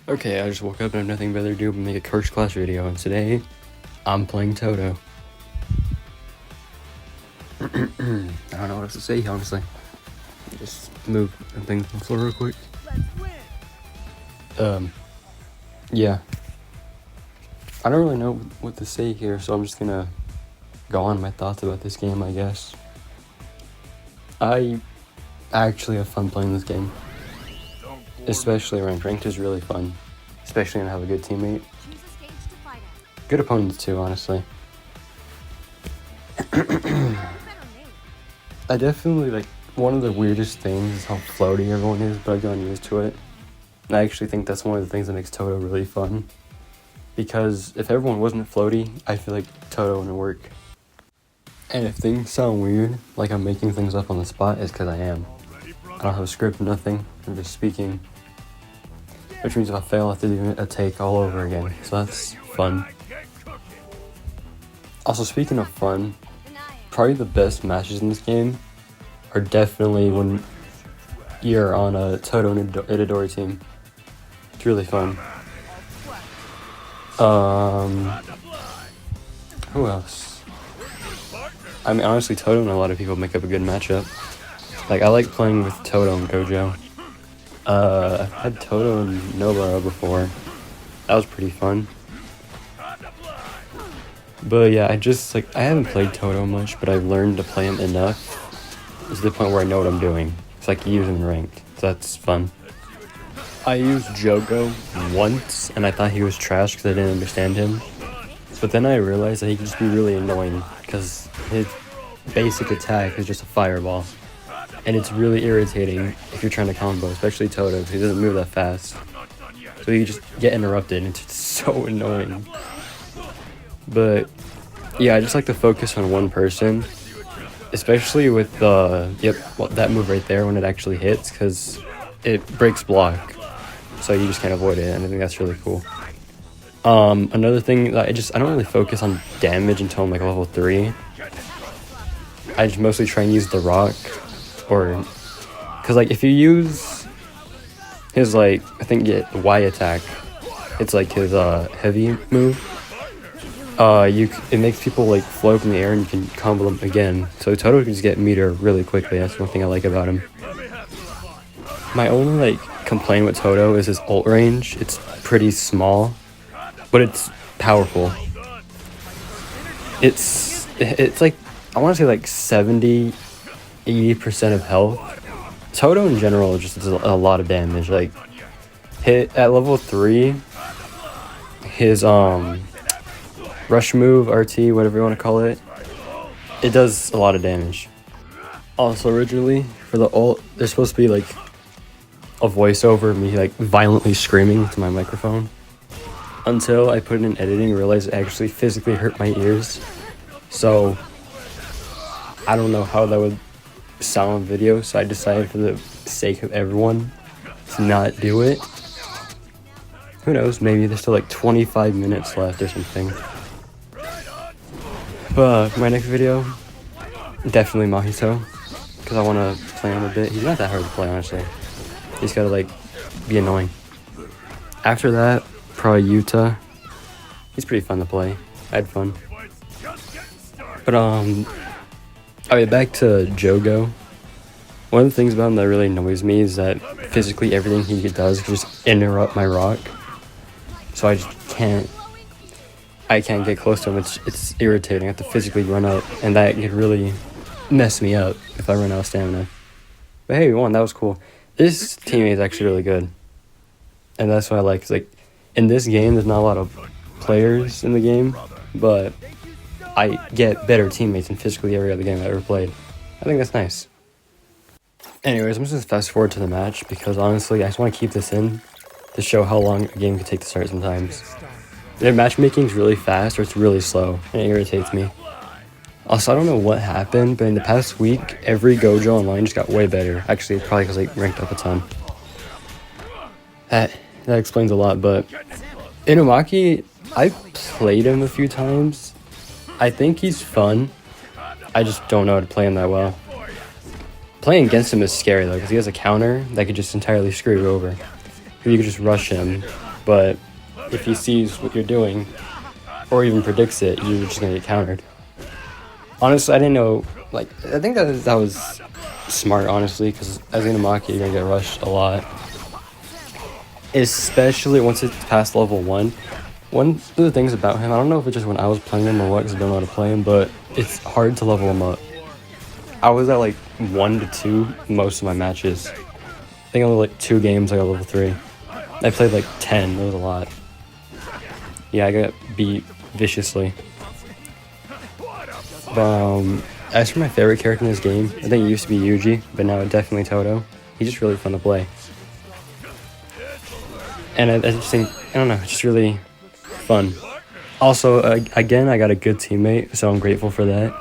Okay, I just woke up and have nothing better to do but make a Curse Clash video, and today, I'm playing Todo. I don't know what else to say, honestly. Just move things on the floor real quick. Yeah. I don't really know what to say here, so I'm just gonna go on my thoughts about this game, I guess. I actually have fun playing this game. Especially ranked is really fun. Especially when I have a good teammate. Good opponents too, honestly. I definitely one of the weirdest things is how floaty everyone is, but I've gotten used to it. And I actually think that's one of the things that makes Todo really fun. Because if everyone wasn't floaty, I feel like Todo wouldn't work. And if things sound weird, like I'm making things up on the spot, it's because I am. I don't have a script, nothing. I'm just speaking. Which means if I fail, I have to do a take all over again. So that's fun. Also, speaking of fun, probably the best matches in this game are definitely when you're on a Todo and Itadori team. It's really fun. Who else? I mean, honestly, Todo and a lot of people make up a good matchup. Like, I like playing with Todo and Gojo. I've had Todo and Nobara before. That was pretty fun. But yeah, I haven't played Todo much, but I've learned to play him enough to the point where I know what I'm doing. It's like use him in ranked, so that's fun. I used Jogo once, and I thought he was trash because I didn't understand him. But then I realized that he could just be really annoying because his basic attack is just a fireball. And it's really irritating if you're trying to combo, especially Todo, because he doesn't move that fast. So you just get interrupted, and it's just so annoying. But yeah, I just like to focus on one person, especially with that move right there when it actually hits, because it breaks block. So you just can't avoid it, and I think that's really cool. Another thing that I don't really focus on damage until I'm like level 3. I just mostly try and use the rock, because if you use his I think Y attack, it's like his heavy move. It makes people float in the air and you can combo them again. So Todo can just get meter really quickly. That's one thing I like about him. My only complaint with Todo is his ult range. It's pretty small, but it's powerful. It's I want to say 70-80% of health. Todo in general just does a lot of damage. Hit at level 3, his rush move, RT, whatever you want to call it, it does a lot of damage. Also, originally for the ult, there's supposed to be a voiceover of me violently screaming to my microphone, until I put it in editing and realized it actually physically hurt my ears. So I don't know how that would sound on video, so I decided for the sake of everyone to not do it. Who knows, maybe there's still 25 minutes left or something. But for my next video, definitely Mahito, because I want to play him a bit. He's not that hard to play, honestly. He's gotta be annoying. After that, probably Yuta. He's pretty fun to play. I had fun. But okay, back to Jogo. One of the things about him that really annoys me is that physically everything he does can just interrupt my rock. So I just can't get close to him. It's irritating. I have to physically run up, and that could really mess me up if I run out of stamina. But hey, we won. That was cool. This teammate is actually really good, and that's what I like. Cause in this game, there's not a lot of players in the game, but I get better teammates in physically every other game I've ever played. I think that's nice. Anyways, I'm just gonna fast forward to the match because honestly, I just want to keep this in to show how long a game can take to start sometimes. Their matchmaking is really fast or it's really slow, and it irritates me. Also, I don't know what happened, but in the past week, every Gojo online just got way better. Actually, it's probably because ranked up a ton. That explains a lot, but Inumaki, I've played him a few times. I think he's fun. I just don't know how to play him that well. Playing against him is scary though, because he has a counter that could just entirely screw you over. You can just rush him, but if he sees what you're doing, or even predicts it, you're just gonna get countered. Honestly, I didn't know, like, I think that was smart, honestly, because as an Inamaki, you're gonna get rushed a lot. Especially once it's past level 1. One of the things about him, I don't know if it's just when I was playing him or what, because I don't know how to play him, but it's hard to level him up. I was at like 1 to 2 most of my matches. I think only like 2 games I got level 3. I played like 10, that was a lot. Yeah, I got beat viciously. As for my favorite character in this game, I think it used to be Yuji, but now it's definitely Todo. He's just really fun to play. And I just think, I don't know, it's just really fun. Also, again, I got a good teammate, so I'm grateful for that.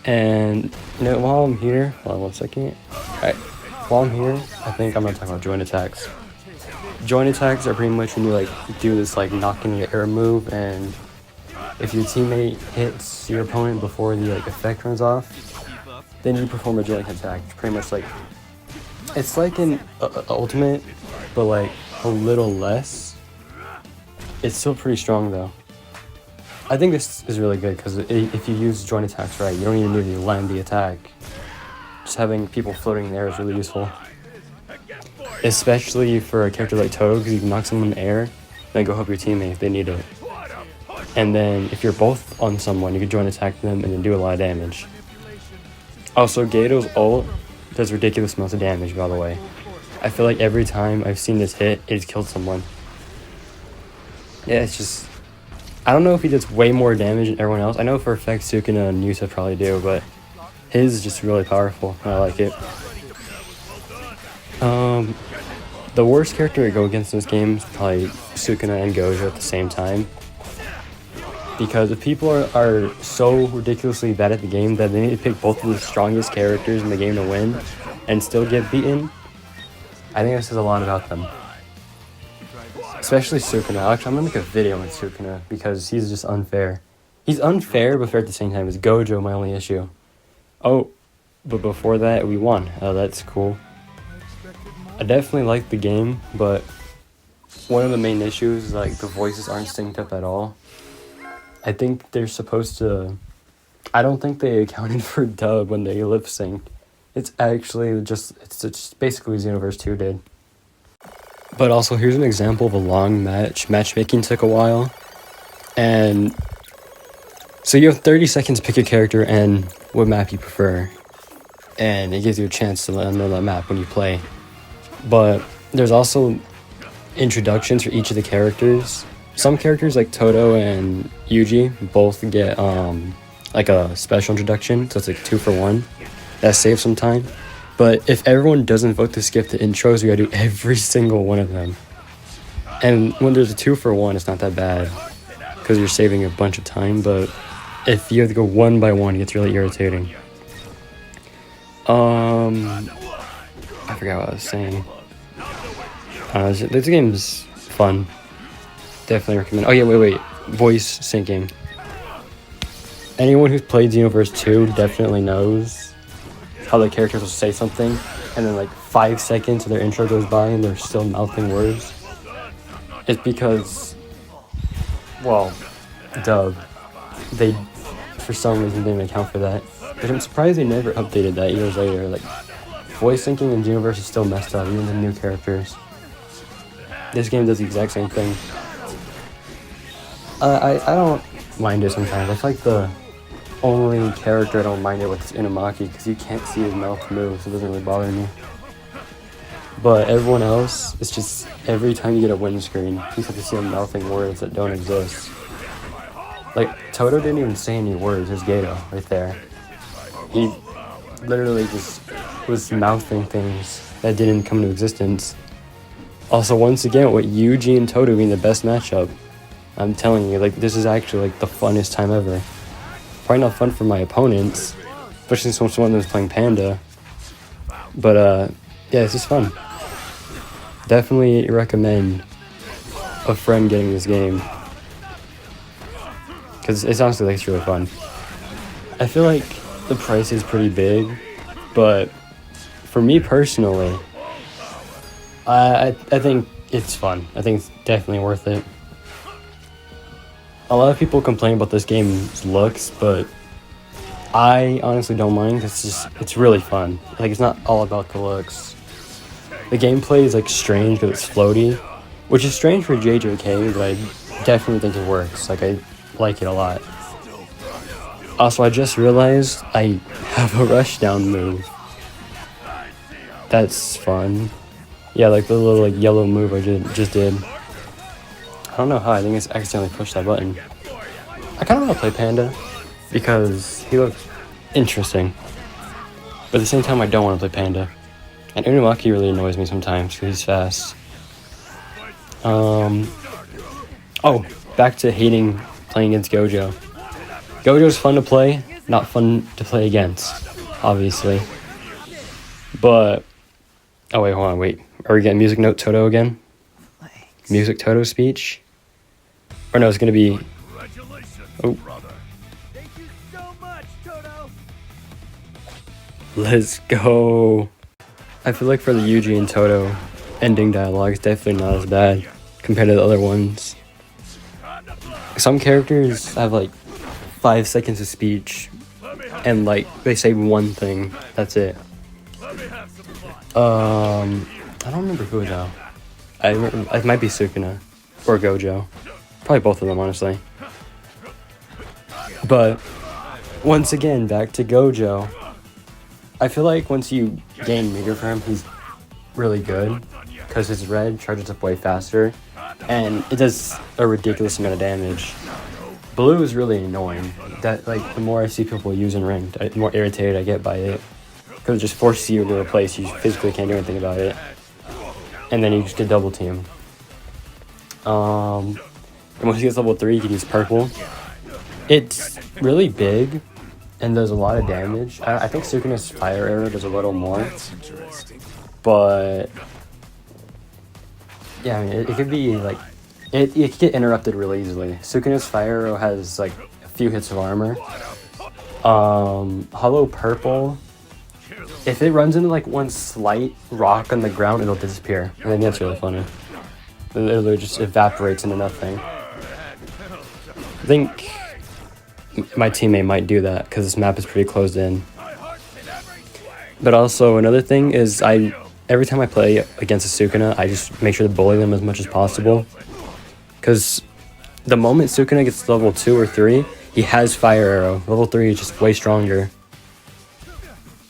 And, you know, while I'm here, hold on 1 second. Alright, while I'm here, I think I'm gonna talk about joint attacks. Joint attacks are pretty much when you, like, do this, like, knock in the air move, and if your teammate hits your opponent before the, like, effect runs off, then you perform a joint attack. It's pretty much like, it's like an ultimate, but, like, a little less. It's still pretty strong, though. I think this is really good, because if you use joint attacks right, you don't even need to land the attack. Just having people floating in the air is really useful. Especially for a character like Todo, because you can knock someone in the air, then go help your teammate if they need it. And then if you're both on someone, you can joint attack them and then do a lot of damage. Also, Gato's ult does ridiculous amounts of damage, by the way. I feel like every time I've seen this hit, it's killed someone. Yeah, it's just, I don't know if he does way more damage than everyone else. I know for a fact Sukuna and Yusa probably do, but his is just really powerful, and I like it. The worst character to go against in this game is probably Sukuna and Gojo at the same time. Because if people are so ridiculously bad at the game that they need to pick both of the strongest characters in the game to win and still get beaten, I think this says a lot about them. Especially Sukuna. Actually, I'm gonna make a video on Sukuna because he's just unfair. He's unfair, but fair at the same time. It's Gojo my only issue. Oh, but before that, we won. Oh, that's cool. I definitely like the game, but one of the main issues is like the voices aren't synced up at all. I think they're supposed to, I don't think they accounted for dub when they lip sync. It's actually just, it's basically Xenoverse 2 did. But also, here's an example of a long match. Matchmaking took a while. And so you have 30 seconds to pick your character and what map you prefer. And it gives you a chance to let them know that map when you play. But there's also introductions for each of the characters. Some characters like Todo and Yuji both get like a special introduction, so it's like 2 for 1. That saves some time. But if everyone doesn't vote to skip the intros, we gotta do every single one of them. And when there's a 2 for 1, it's not that bad, because you're saving a bunch of time, but if you have to go one by one, it gets really irritating. I forgot what I was saying. This game's fun. Definitely recommend. Oh yeah, wait. Voice syncing. Anyone who's played Xenoverse 2 definitely knows how the characters will say something, and then like 5 seconds of their intro goes by and they're still mouthing words. It's because, well, dub. They, for some reason, didn't account for that. But I'm surprised they never updated that years later. Like, voice syncing in Xenoverse is still messed up, even the new characters. This game does the exact same thing. I don't mind it sometimes. I feel like the only character I don't mind it with is Inamaki, because you can't see his mouth move, so it doesn't really bother me. But everyone else, it's just every time you get a win screen, you have to see him mouthing words that don't exist. Like, Todo didn't even say any words, his Gato, right there. He literally just was mouthing things that didn't come into existence. Also, once again, with Yuji and Todo being the best matchup, I'm telling you, like, this is actually, like, the funnest time ever. Probably not fun for my opponents, especially since someone was playing Panda. But, yeah, it's just fun. Definitely recommend a friend getting this game, because it's honestly, like, it's really fun. I feel like the price is pretty big, but for me personally, I think it's fun. I think it's definitely worth it. A lot of people complain about this game's looks, but I honestly don't mind. It's really fun. Like, it's not all about the looks. The gameplay is like strange because it's floaty, which is strange for JJK, but I definitely think it works. Like, I like it a lot. Also, I just realized I have a rushdown move. That's fun. Yeah, like the little like yellow move I just did. I don't know how. I think it's accidentally pushed that button. I kind of want to play Panda because he looks interesting, but at the same time I don't want to play Panda. And Unumaki really annoys me sometimes because he's fast. Oh, back to hating playing against Gojo. Gojo's fun to play, not fun to play against, obviously. But, oh wait, hold on, wait. Are we getting music note Todo again? Music Todo speech? Or no, it's gonna be... Oh. Thank you so much, Todo. Let's go. I feel like for the Yuji and Todo ending dialogue, it's definitely not as bad compared to the other ones. Some characters have like 5 seconds of speech and like they say one thing, that's it. I don't remember who though. It might be Sukuna or Gojo. Probably both of them, honestly. But once again, back to Gojo. I feel like once you gain meter for him, he's really good because his red charges up way faster and it does a ridiculous amount of damage. Blue is really annoying. That like the more I see people using ranked, the more irritated I get by it because it just forces you to replace. You physically can't do anything about it, and then you just get double team. And once he gets level 3, you can use purple. It's really big and does a lot of damage. I think Sukuna's fire arrow does a little more, but yeah, I mean it could be like it could get interrupted really easily. Sukuna's fire arrow has like a few hits of armor. Hollow purple, if it runs into like one slight rock on the ground, it'll disappear. I think that's really funny. It literally just evaporates into nothing. I think my teammate might do that because this map is pretty closed in. But also another thing is every time I play against a Sukuna, I just make sure to bully them as much as possible. Because the moment Sukuna gets level 2 or 3, he has fire arrow. Level 3 is just way stronger.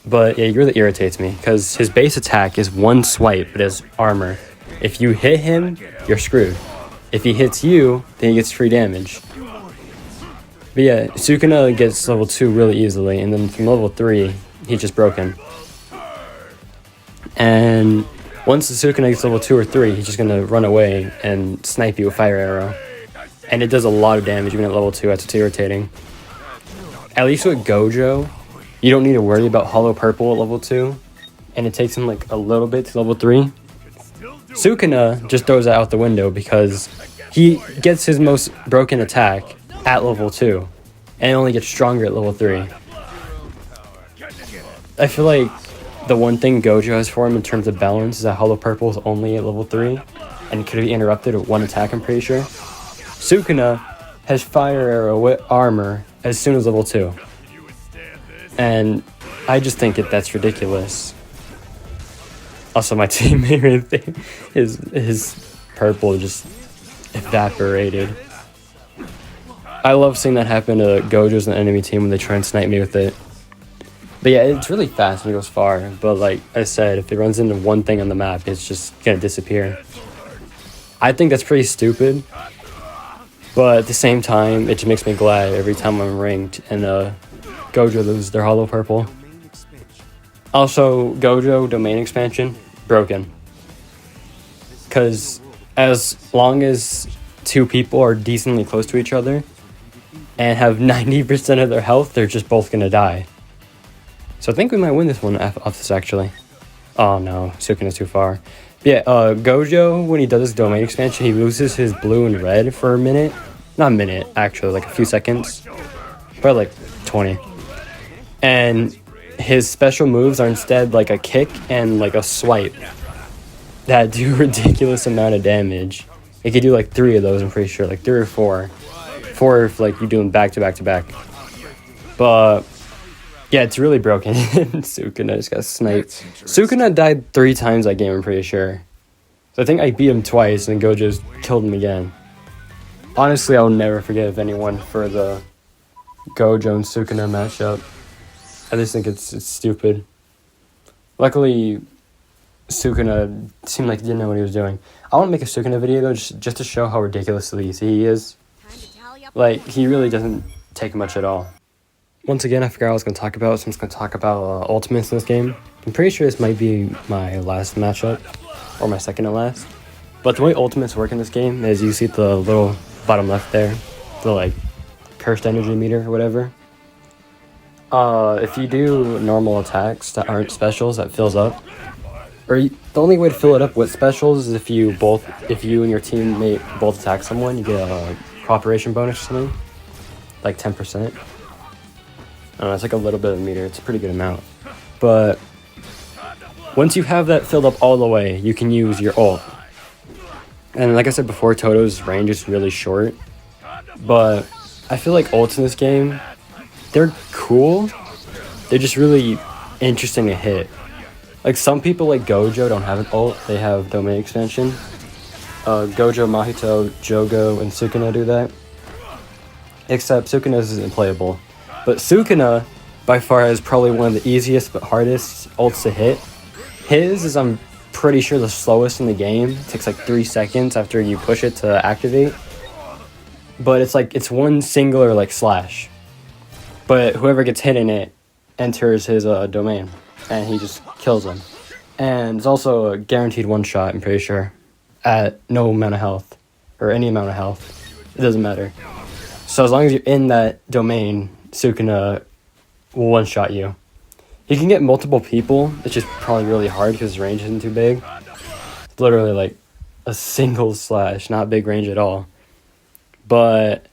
But yeah, it really irritates me because his base attack is one swipe but has armor. If you hit him, you're screwed. If he hits you, then he gets free damage. But yeah, Sukuna gets level 2 really easily, and then from level 3, he's just broken. And once the Sukuna gets level 2 or 3, he's just gonna run away and snipe you with fire arrow. And it does a lot of damage even at level 2, that's what's irritating. At least with Gojo, you don't need to worry about hollow purple at level 2, and it takes him like a little bit to level 3. Sukuna just throws that out the window because he gets his most broken attack at level 2 and it only gets stronger at level 3. I feel like the one thing Gojo has for him in terms of balance is that hollow purple is only at level 3 and could be interrupted with one attack, I'm pretty sure. Sukuna has fire arrow with armor as soon as level 2. And I just think that's ridiculous. Also, my teammate, his purple just evaporated. I love seeing that happen to Gojo's and the enemy team when they try and snipe me with it. But yeah, it's really fast and it goes far. But like I said, if it runs into one thing on the map, it's just gonna disappear. I think that's pretty stupid. But at the same time, it just makes me glad every time I'm ranked and Gojo loses their hollow purple. Also, Gojo domain expansion, broken. Because as long as 2 people are decently close to each other and have 90% of their health, they're just both gonna die. So I think we might win this one off this actually. Oh no, Sukuna's too far. But yeah, Gojo, when he does his domain expansion, he loses his blue and red for a minute. Not a minute, actually, like a few seconds. Probably like 20. And his special moves are instead like a kick and like a swipe. that do ridiculous amount of damage. It could do like 3 of those, I'm pretty sure, like 3 or 4. 4 if like you do them back to back to back. But yeah, it's really broken. Sukuna just got sniped. Sukuna died 3 times that game, I'm pretty sure. So I think I beat him twice and Gojo just killed him again. Honestly, I'll never forgive anyone for the Gojo and Sukuna matchup. I just think it's stupid. Luckily, Sukuna seemed like he didn't know what he was doing. I want to make a Sukuna video though, just to show how ridiculously easy he is. Like, he really doesn't take much at all. Once again, I forgot what I was going to talk about, so I'm just going to talk about ultimates in this game. I'm pretty sure this might be my last matchup, or my second to last. But the way ultimates work in this game is you see the little bottom left there, the like cursed energy meter or whatever. If you do normal attacks that aren't specials, that fills up. The only way to fill it up with specials is if you and your teammate both attack someone, you get a cooperation bonus or something, like 10%. I don't know, it's like a little bit of a meter. It's a pretty good amount. But once you have that filled up all the way, you can use your ult. And like I said before, Todo's range is really short. But I feel like ults in this game, they're cool. They're just really interesting to hit. Like some people like Gojo don't have an ult, they have domain expansion. Gojo, Mahito, Jogo, and Sukuna do that. Except Sukuna's isn't playable. But Sukuna, by far, is probably one of the easiest but hardest ults to hit. His is, I'm pretty sure, the slowest in the game. It takes like 3 seconds after you push it to activate. But it's one singular like slash. But whoever gets hit in it enters his domain, and he just kills them. And it's also a guaranteed one shot, I'm pretty sure, at no amount of health, or any amount of health. It doesn't matter. So as long as you're in that domain, Sukuna will one shot you. He can get multiple people, it's just probably really hard because his range isn't too big. It's literally like a single slash, not big range at all. But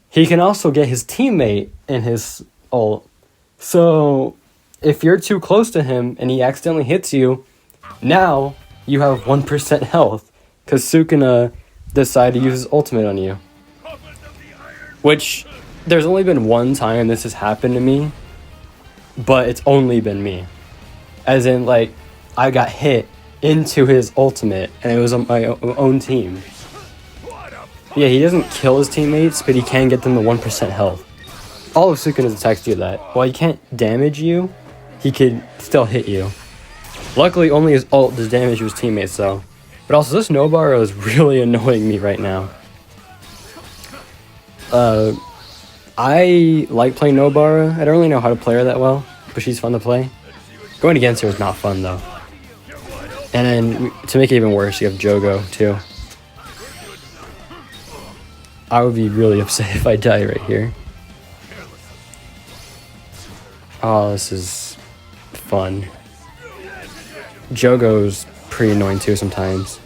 he can also get his teammate in his ult. So if you're too close to him and he accidentally hits you, now you have 1% health because Sukuna decided to use his ultimate on you. Which, there's only been one time this has happened to me, but it's only been me. As in, like, I got hit into his ultimate and it was on my own team. Yeah, he doesn't kill his teammates, but he can get them to 1% health. All of Sukuna's attacks do that. While he can't damage you, he could still hit you. Luckily, only his ult does damage to his teammates, though. But also, this Nobara is really annoying me right now. I like playing Nobara. I don't really know how to play her that well, but she's fun to play. Going against her is not fun, though. And then, to make it even worse, you have Jogo, too. I would be really upset if I die right here. Oh, this is fun. Jogo's pretty annoying too sometimes.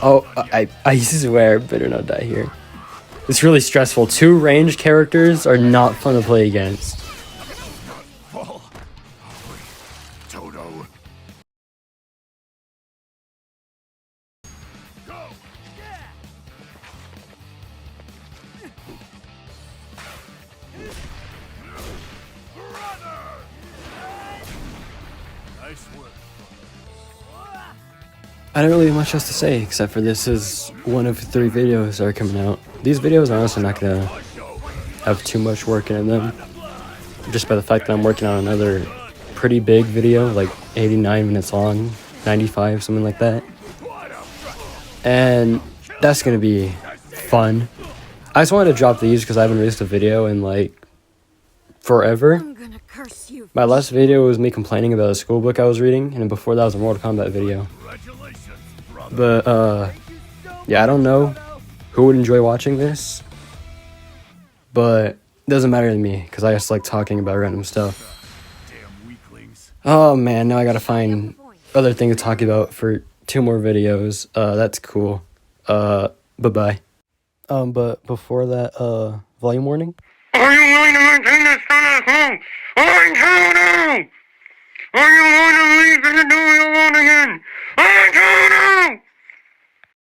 Oh, I swear, better not die here. It's really stressful. 2 ranged characters are not fun to play against. Todo. Go. Nice work. I don't really have much else to say, except for this is one of 3 videos that are coming out. These videos are honestly not gonna have too much work in them, just by the fact that I'm working on another pretty big video, like 89 minutes long, 95, something like that. And that's gonna be fun. I just wanted to drop these because I haven't released a video in like forever. I'm gonna curse you. My last video was me complaining about a school book I was reading, and before that was a Mortal Kombat video. But, yeah, I don't know who would enjoy watching this, but it doesn't matter to me, because I just like talking about random stuff. Oh man, now I gotta find other things to talk about for 2 more videos. That's cool. Bye-bye. But before that, volume warning? Are you willing to maintain this status quo? I'm Todo! Are you going to leave me alone again? I'm Todo!